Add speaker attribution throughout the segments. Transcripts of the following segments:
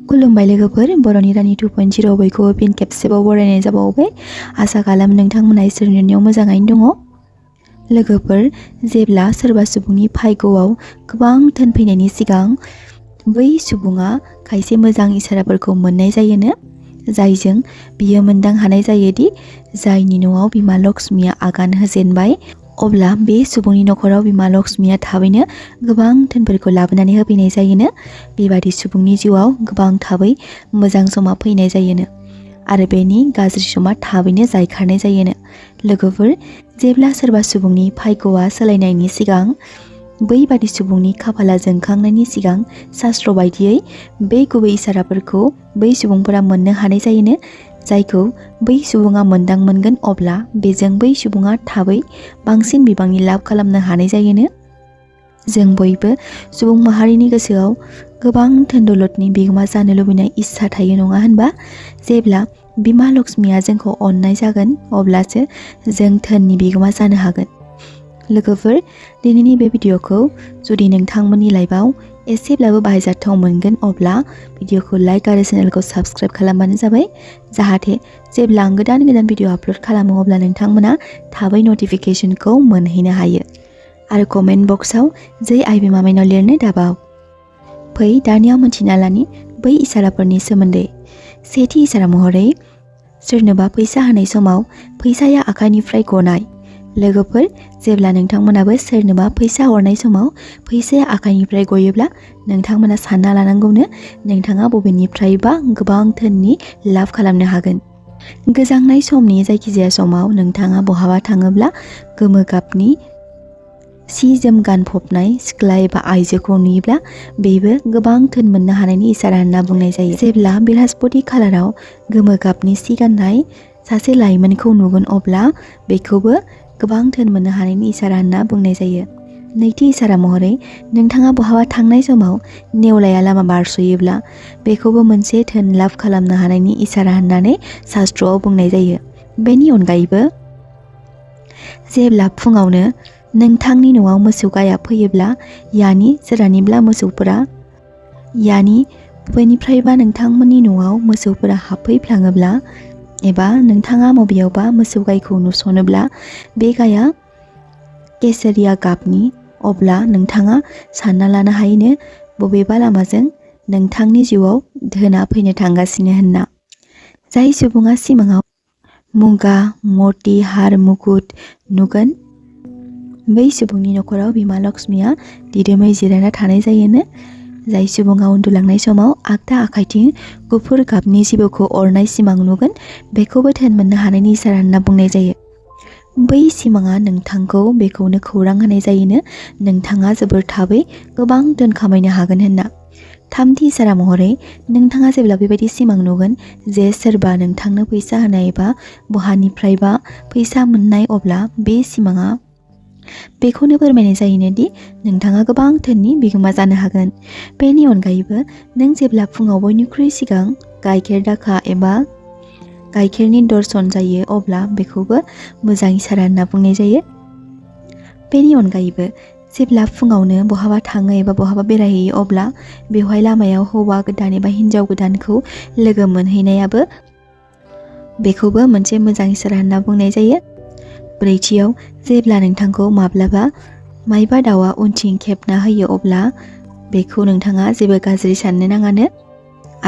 Speaker 1: खुलुमबाय लोगोफोर, बर'नि रानि 2.0 बयखौबो फिन खेबसेबाव बरायनाय जाबावबाय। आसा खालामो नोंथांमोना इसोरनि अननायाव मोजाङैनो दङ। लोगोफोर, जेब्ला सोरबा सुबुंनि भाग्यआव गोबां धोन फैनायनि सिगां बै सुबुङा खायसे मोजां इसाराफोरखौ मोननाय जायोनो, जायजों बियो मोनदां हानाय जायोदि जायनि न'आव बिमा लक्ष्मीया आगान होजेनबाय, अब्ला बे सुबुंनि नखराव बिमा लक्ष्मीया थाबैनो गोबां धोनफोरखौ लाबोनानै होफैनाय जायोनो। बेबादि सुबुंनि जिउआव गोबां थाबै मोजां समा फैनाय जायोनो आरो बेनि गाज्रि समा थाबैनो जायखारनाय जायोनो। लोगोफोर, जेब्ला सोरबा सुबुंनि भाग्यआ सोलायनायनि सिगां बैबादि सुबुंनि खाफाला जोंखांनायनि सिगां शास्त्र बायदियै बे गुबै इसाराफोरखौ बै सुबुंफोरा मोननो हानाय जायोनो, जायखौ बै सुबुङा मोनदां मोनगोन, अब्ला बेजों बै सुबुङा थाबै बांसिन बिबांनि लाब खालामनो हानाय जायोनो। जों बयबो सुबुं माहारिनि गोसोआव गोबां धोन दौलतनि बिगोमा जानो लुबैनाय इस्सा थायो, नङा होनबा? जेब्ला बिमा लक्ष्मीया जोंखौ अननाय जागोन, अब्लासो जों धोननि बिगोमा जानो हागोन। लोगोफोर, दिनैनि बे भिडिअखौ जुदि नोंथांमोननि लाइफआव एसेब्लाबो बाहायजाथाव मोनगोन, अब्ला भिडिअखौ लाइक आरो चेनेलखौ साबस्क्राइब खालामबानो जाबाय, जाहाथे जेब्ला आं गोदान भिडिअ आपल'ड खालामो अब्ला नोंथांमोना थाबै नटिफिकेसनखौ मोनहैनो हायो। आरो कमेन्ट बक्सआव जै आइ बिमा माइनाव लिरनो दाबाव। फै दानिया मोनथिना लानि बै इसाराफोरनि सोमोन्दै। सेथि इसारा महरै सोरनोबा फैसा होनाय समाव फैसाया आखाइनिफ्राय गनाय। लोगोफोर, जेब्ला नोंथांमोनाबो सोरनोबा फैसा हरनाय समाव फैसाया आखाइनिफ्राय गयोब्ला नोंथांमोना सानना लानांगौनो नोंथाङा बबेनिफ्रायबा गोबां धोननि लाब खालामनो हागोन। गोजांनाय समनि जायखिजाया समाव नोंथाङा बहाबा थाङोब्ला गोमो गाबनि सि जोम गानफबनाय सिख्ला एबा आइजोखौ नुयोब्ला बेबो गोबां धोन मोननो हानायनि इसारा होनना बुंनाय जायो। जेब्ला बृहस्पति खालाराव गोमो गाबनि सि गाननाय सासे लाइमोनखौ नुगोन, अब्ला बेखौबो गोबां धोन मोननो हानायनि इसारा होनना बुंनाय जायो। नैथि इसारा महरै नोंथाङा बहाबा थांनाय समाव नेवलाया लामा बारस'योब्ला बेखौबो मोनसे धोन लाब खालामनो हानायनि इसारा होननानै शास्त्रआव बुंनाय जायो। बेनि अनगायैबो जेब्ला फुङावनो नोंथांनि न'आव मोसौ गाया फैयोब्ला, यानि सोरहानिब्ला मोसौफोरा बबेनिफ्रायबा नोंथांमोननि न'आव मोसौफोरा हाबफैफ्लाङोब्ला एबा नोंथाङा बबेयावबा मोसौ गायखौ नुसनोब्ला बे गाया केसरिया गाबनि, अब्ला नोंथाङा सानना लानो हायोनो बबेबा लामाजों नोंथांनि जिउआव धोना फैनो थांगासिनो होनना। जाय सुबुङा सिमाङाव मुगा, मति, हार, मुकुट नुगोन, बै सुबुंनि नखराव बिमा लक्ष्मीया दिदोमै जिरायना थानाय जायोनो। जाय सुबुङा उन्दुलांनाय समाव आगदा आखाइथिं गुफुर गाबनि जिबौखौ अरनाय सिमां नुगोन, बेखौबो धोन मोननो हानायनि इसारा होनना बुंनाय जायो। बै सिमाङा नोंथांखौ बेखौनो खौरां होनाय जायोनो नोंथाङा जोबोर थाबै गोबां धोन खामायनो हागोन होनना। थामथि इसारा महरै नोंथाङा जेब्ला बेबायदि सिमां नुगोन जे सोरबा नोंथांनो फैसा होनाय एबा बहानिफ्रायबा फैसा मोननाय, अब्ला बे सिमाङा बेखौनो फोरमायनाय जायोनो दि नोंथाङा गोबां धोननि बिगोमा जानो हागोन। बेनि अनगायैबो नों जेब्ला फुङाव बयनिख्रुइ सिगां गाइखेर दाखा एबा गाइखेरनि दर्शन जायो, अब्ला बेखौबो मोजां इसारा होनना बुंनाय जायो। बेनि अनगायैबो जेब्ला फुङावनो बहाबा थाङो एबा बहाबा बेरायहैयो, अब्ला बेवहाय लामायाव हौवा गोदान एबा हिन्जाव गोदानखौ लोगो मोनहैनायाबो बेखौबो मोनसे मोजां इसारा होनना बुंनाय जायो। ब्रैथियाव जेब्ला नोंथांखौ माब्लाबा मायबा दाउआ उनथिं खेबना होयो, अब्ला बेखौ नोंथाङा जेबो गाज्रि साननो नाङानो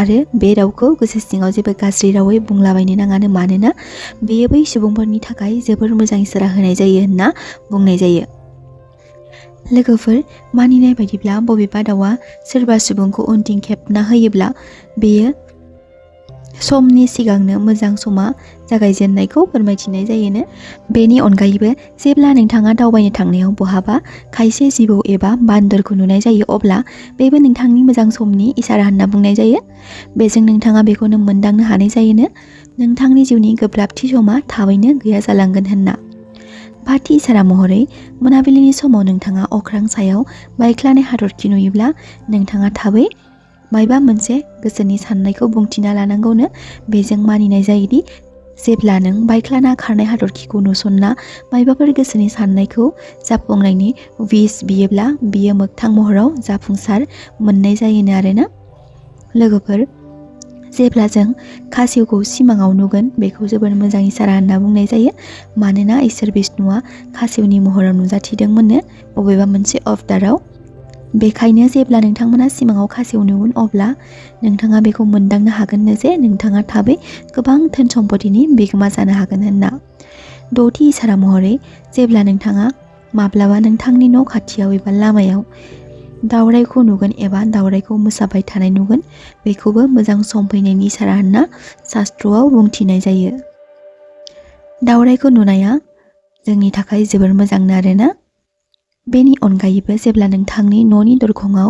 Speaker 1: आरो बे रावखौ गोसो सिङाव जेबो गाज्रि रावै बुंलाबायनो नाङानो, मानोना बेयो बै सुबुंफोरनि थाखाय जोबोर मोजां इसारा होनाय जायो होनना बुंनाय जायो। लोगोफोर, मानिनाय बायदिब्ला बबेबा दाउआ सोरबा सुबुंखौ उनथिं खेबना होयोब्ला बेयो समनि सिगांनो मोजां समा जागायजेननायखौ फोरमायथिनाय जायोनो। बेनि अनगायैबो जेब्ला नोंथाङा दावबायनो थांनायाव बहाबा खायसे जिबौ एबा बान्दरखौ नुनाय जायो, अब्ला बेबो नोंथांनि मोजां समनि इसारा होनना बुंनाय जायो। बेजों नोंथाङा बेखौनो मोनदांनो हानाय जायोनो नोंथांनि जिउनि गोब्राबथि समा थाबैनो गैया जालांगोन होनना। बाथि इसारा महरै मोनाबिलिनि समाव नोंथाङा अख्रां सायाव बायख्लानाय हाथरखि नुयोब्ला नोंथाङा थाबै मायबा मोनसे गोसोनि साननायखौ बुंथिना लानांगौनो। बेजों मानिनाय जायोदि जेब्ला नों बायख्लाना खारनाय हाथरखिखौ नुसनना मायबाफोर गोसोनि साननायखौ जाफुंनायनि विश बियोब्ला बियो मोगथां महराव जाफुंसार मोननाय जायोनो आरोना। लोगोफोर, जेब्ला जों खासेवखौ सिमाङाव नुगोन बेखौ जोबोर मोजां इसारा होनना बुंनाय जायो। मानोना इसोर बिष्णुआ खासेवनि महराव नुजाथिदोंमोननो बबेबा मोनसे अबताराव। बेखायनो जेब्ला नोंथांमोना सिमाङाव खासेव नुगोन अब्ला नोंथाङा बेखौ मोनदांनो हागोननो जे नोंथाङा थाबै गोबां धोन सम्पतिनि बिगोमा जानो हागोन होनना। द'थि इसारा महरै जेब्ला नोंथाङा माब्लाबा नोंथांनि न' खाथियाव एबा लामायाव दावराइखौ नुगोन एबा दावराइखौ मोसाबाय थानाय नुगोन बेखौबो मोजां सम फैनायनि इसारा होनना शास्त्रआव बुंथिनाय जायो। दावराइखौ नुनाया जोंनि थाखाय जोबोर मोजांनो आरोना। बेनि अनगायैबो जेब्ला नोंथांनि न'नि दरखंआव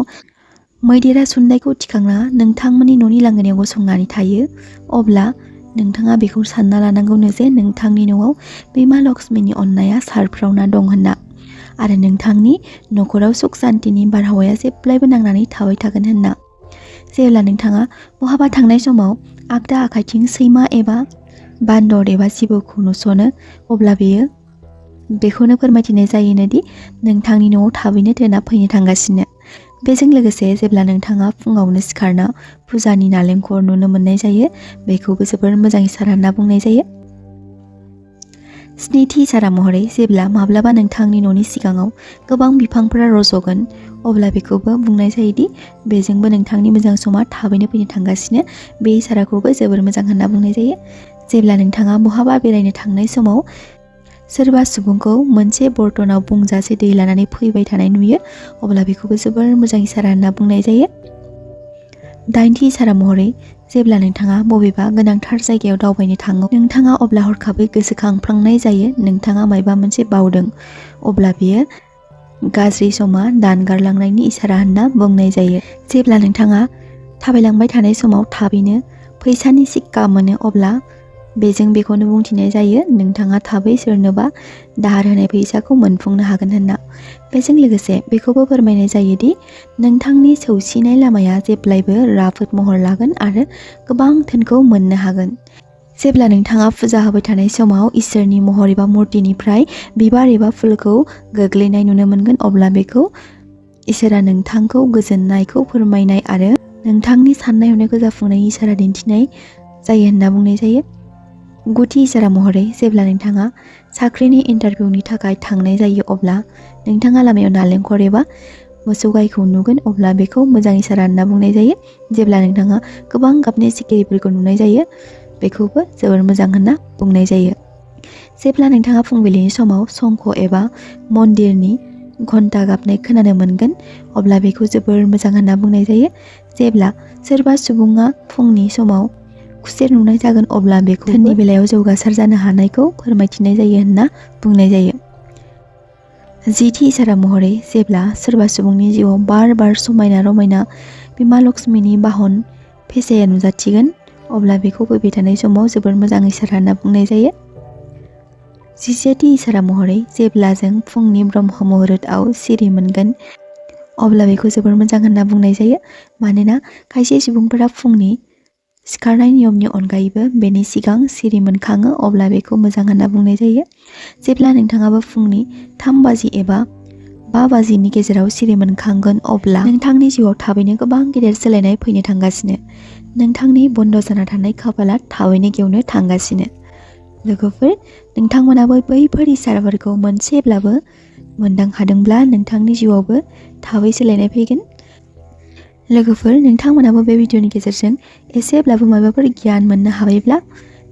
Speaker 1: मैदेरा सुन्दायखौ थिखांना नोंथांमोननि न'नि लांगोनायाव गसंनानै थायो अब्ला नोंथाङा बेखौ सानना लानांगौनो जे नोंथांनि न'आव बिमा लक्ष्मीनि अननाया सारफ्रावना दं होनना आरो नोंथांनि न'खराव सुख शान्तिनि बारहावाया जेब्लायबो नांनानै थाबाय थागोन होनना। जेब्ला नोंथाङा बहाबा थांनाय समाव आगदा आखाइथिं सैमा एबा बान्दर एबा जिबौखौ नुसनो अब्ला बेखौनो फोरमायथिनाय जायोनो दि नोंथांनि न'आव थाबैनो धोना फैनो थांगासिनो। बेजों लोगोसे जेब्ला नोंथाङा फुङावनो सिखारना फुजानि नालेंखर नुनो मोननाय जायो बेखौबो जोबोर मोजां इसारा होनना बुंनाय जायो। स्निथि इसारा महरै जेब्ला माब्लाबा नोंथांनि न'नि सिगाङाव गोबां बिफांफोरा रज'गोन अब्ला बेखौबो बुंनाय जायोदि बेजोंबो नोंथांनि मोजां समा थाबैनो फैनो थांगासिनो। बे इसाराखौबो जोबोर मोजां होनना बुंनाय जायो। जेब्ला नोंथाङा बहाबा बेरायनो थांनाय समाव सोरबा सुबुंखौ मोनसे बर्तनाव बुंजासे दै लानानै फैबाय थानाय नुयो अब्ला बेखौबो जोबोर मोजां इसारा होनना बुंनाय जायो। दाइनथि इसारा महरै जेब्ला नोंथाङा बबेबा गोनांथार जायगायाव दावबायनो थाङो नोंथाङा अब्ला हरखाबै गोसोखांफ्लांनाय जायो नोंथाङा मायबा मोनसे बावदों अब्ला बेयो गाज्रि समा दानगारलांनायनि इसारा होनना बुंनाय जायो। जेब्ला नोंथाङा थाबायलांबाय थानाय समाव थाबैनो फैसानि सिक्का मोनो अब्ला बेजों बेखौनो बुंथिनाय जायो नोंथाङा थाबै सोरनोबा दाहार होनाय फैसाखौ मोनफुंनो हागोन होनना। बेजों लोगोसे बेखौबो फोरमायनाय जायोदि नोंथांनि सौसिनाय लामाया जेब्लायबो राफोद महर लागोन आरो गोबां धोनखौ मोननो हागोन। जेब्ला नोंथाङा फुजा होबाय थानाय समाव इसोरनि महर एबा मुर्तिनिफ्राय बिबार एबा फुलखौ गोग्लैनाय नुनो मोनगोन अब्ला बेखौ इसोरा नोंथांखौ गोजोननायखौ फोरमायनाय आरो नोंथांनि साननाय हनायखौ जाफुंनायनि इसारा दिन्थिनाय जायो होनना बुंनाय जायो। गुथि इसारा महरै जेब्ला नोंथाङा साख्रिनि इन्टारभिउनि थाखाय थांनाय जायो अब्ला नोंथाङा लामायाव नालेंखर एबा मोसौ गायखौ नुगोन अब्ला बेखौ मोजां इसारा होनना बुंनाय जायो। जेब्ला नोंथाङा गोबां गाबनि सिखिरिफोरखौ नुनाय जायो बेखौबो जोबोर मोजां होनना बुंनाय जायो। जेब्ला नोंथाङा फुंबिलिनि समाव शंख एबा मन्दिरनि घन्टा गाबनाय खोनानो मोनगोन अब्ला बेखौ जोबोर मोजां होनना बुंनाय जायो। जेब्ला सोरबा सुबुङा फुंनि समाव खुसेर नुनाय जागोन अब्ला बेखौ धोननि बेलायाव जौगासार जानो हानायखौ फोरमायथिनाय जायो होनना बुंनाय जायो। जिथि इसारा महरै जेब्ला सोरबा सुबुंनि जिउआव बार बार समायना रमायना बिमा लक्ष्मीनि बाहन फेसाया नुजाथिगोन अब्ला बेखौ फैबाय थानाय समाव जोबोर मोजां इसारा होनना बुंनाय जायो। जिसेथि इसारा महरै जेब्ला जों फुंनि ब्रह्म मुहुर्तआव सिरि मोनगोन अब्ला बेखौ जोबोर मोजां होनना बुंनाय जायो। मानोना खायसे सुबुंफोरा फुंनि सिखारनाय नियमनि अनगायैबो बेनि सिगां सिरि मोनखाङो अब्ला बेखौ मोजां होनना बुंनाय जायो। जेब्ला नोंथाङाबो फुंनि 3 बाजि एबा 5 बाजिनि गेजेराव सिरि मोनखांगोन अब्ला नोंथांनि जिउआव थाबैनो गोबां गेदेर सोलायनाय फैनो थांगासिनो। नोंथांनि बन्द जाना थानाय खाफाला थाबैनो गेवनो थांगासिनो। लोगोफोर, नोंथांमोनाबो बैफोर इसाराफोरखौ मोनसेब्लाबो मोनदां हादोंब्ला नोंथांनि जिउआवबो थाबै सोलायनाय फैगोन। लोगोफोर, नोंथांमोनाबो बे भिडिअनि गेजेरजों एसेब्लाबो माबाफोर गियान मोननो हाबायब्ला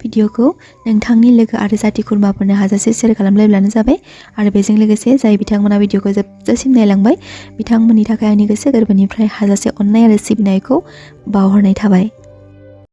Speaker 1: भिडिअखौ नोंथांनि लोगो आरो जाथि खुरमाफोरनो हाजासे शेयार खालामलायब्लानो जाबाय आरो बेजों लोगोसे जाय बिथांमोना भिडिअखौ जोबजासिम नायलांबाय बिथांमोननि थाखाय आंनि गोसो गोरबोनिफ्राय हाजासे अननाय आरो सिबिनायखौ बावहरनाय थाबाय।